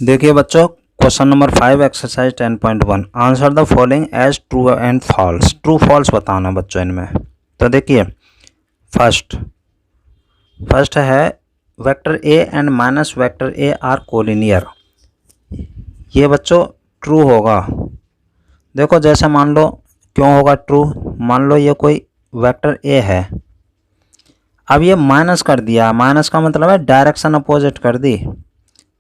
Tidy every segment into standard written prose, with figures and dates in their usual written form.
देखिए बच्चों, question number 5 exercise 10.1 answer the following as true and false. True false बताना बच्चों इनमें। तो देखिए फर्स्ट है vector A and minus vector A are collinear. ये बच्चों ट्रू होगा। देखो जैसे मान लो, क्यों होगा ट्रू, मान लो ये कोई वेक्टर ए है, अब ये माइनस कर दिया। माइनस का मतलब है डायरेक्शन अपोजिट कर दी।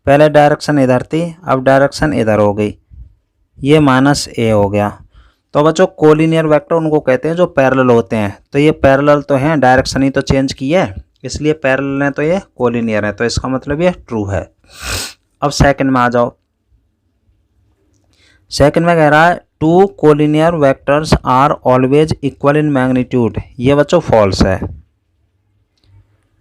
पहले डायरेक्शन इधर थी, अब डायरेक्शन इधर हो गई, ये माइनस ए हो गया। तो बच्चों कोलिनियर वेक्टर उनको कहते हैं जो पैरेलल होते हैं। तो ये पैरेलल तो हैं, डायरेक्शन ही तो चेंज की है, इसलिए पैरेलल है, तो ये कोलिनियर है। तो इसका मतलब ये ट्रू है। अब सेकंड में आ जाओ। सेकंड में कह रहा है two collinear vectors are always equal in magnitude. ये बच्चों फॉल्स है।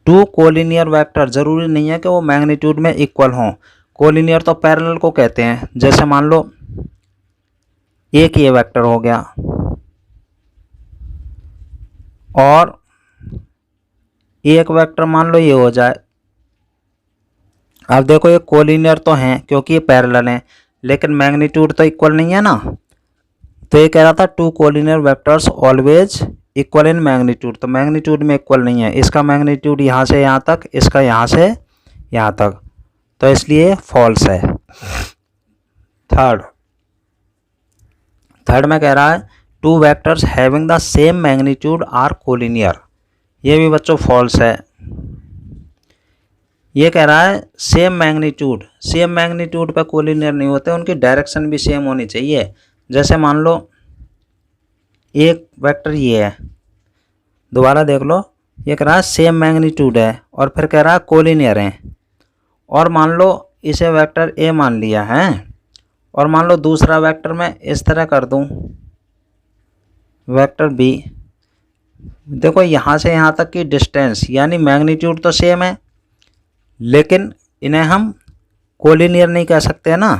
टू कोलिनियर वेक्टर जरूरी नहीं है कि वो मैग्नीट्यूड में इक्वल हों। कोलिनियर तो पैरेलल को कहते हैं। जैसे मान लो एक ये वेक्टर हो गया और एक वेक्टर मान लो ये हो जाए। अब देखो ये कोलिनियर तो हैं क्योंकि ये पैरेलल हैं, लेकिन मैग्नीट्यूड तो इक्वल नहीं है ना। तो ये कह रहा था two collinear vectors always equal in magnitude. तो मैग्नीट्यूड में इक्वल नहीं है, इसका मैग्नीट्यूड यहाँ से यहाँ तक, इसका यहाँ से यहाँ तक, तो इसलिए फॉल्स है। थर्ड में कह रहा है two vectors having the same magnitude are collinear. ये भी बच्चों फॉल्स है। ये कह रहा है सेम मैग्नीट्यूड पे कोलिनियर नहीं होते, उनकी डायरेक्शन भी सेम होनी चाहिए। जैसे मान लो एक वेक्टर ये है, दोबारा देख लो, ये कह रहा है सेम मैग्नीट्यूड है और फिर कह रहा है कोलिनियर है। और मान लो इसे वेक्टर ए मान लिया है और मान लो दूसरा वेक्टर मैं इस तरह कर दूं, वेक्टर बी। देखो यहाँ से यहाँ तक की डिस्टेंस यानी मैग्नीट्यूड तो सेम है, लेकिन इन्हें हम कोलिनियर नहीं कह सकते ना,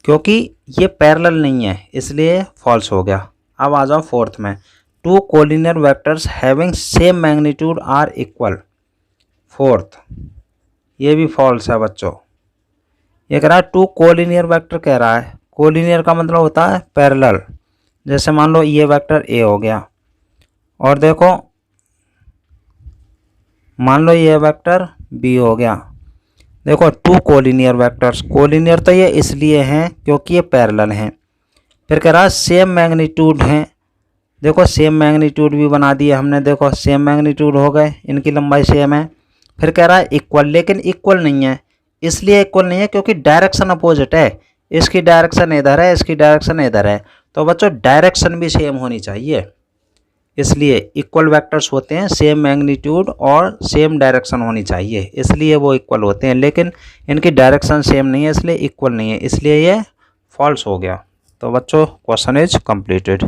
क्योंकि ये पैरेलल नहीं है, इसलिए फॉल्स हो गया। अब आ जाओ फोर्थ में। Two collinear vectors having same magnitude are equal. Fourth ये भी फॉल्स है बच्चों। ये कह रहा है टू कोलिनियर वेक्टर कह रहा है। कोलिनियर का मतलब होता है पैरेलल। जैसे मान लो ये वेक्टर ए हो गया और देखो मान लो ये वेक्टर बी हो गया। देखो टू कोलिनियर वेक्टर्स, कोलिनियर तो ये इसलिए हैं क्योंकि ये पैरेलल हैं। फिर कह रहा है सेम मैग्नीट्यूड हैं। देखो सेम मैग्नीट्यूड भी बना दिए हमने, देखो सेम मैग्नीट्यूड हो गए, इनकी लंबाई सेम है। फिर कह रहा है इक्वल, लेकिन इक्वल नहीं है। इसलिए इक्वल नहीं है क्योंकि डायरेक्शन अपोजिट है। इसकी डायरेक्शन इधर है, इसकी डायरेक्शन इधर है, तो बच्चों डायरेक्शन भी सेम होनी चाहिए। इसलिए इक्वल वेक्टर्स होते हैं, सेम मैग्नीट्यूड और सेम डायरेक्शन होनी चाहिए, इसलिए वो इक्वल होते हैं। लेकिन इनकी डायरेक्शन सेम नहीं है, इसलिए इक्वल नहीं है, इसलिए ये फॉल्स हो गया। तो बच्चों क्वेश्चन इज कंप्लीटेड।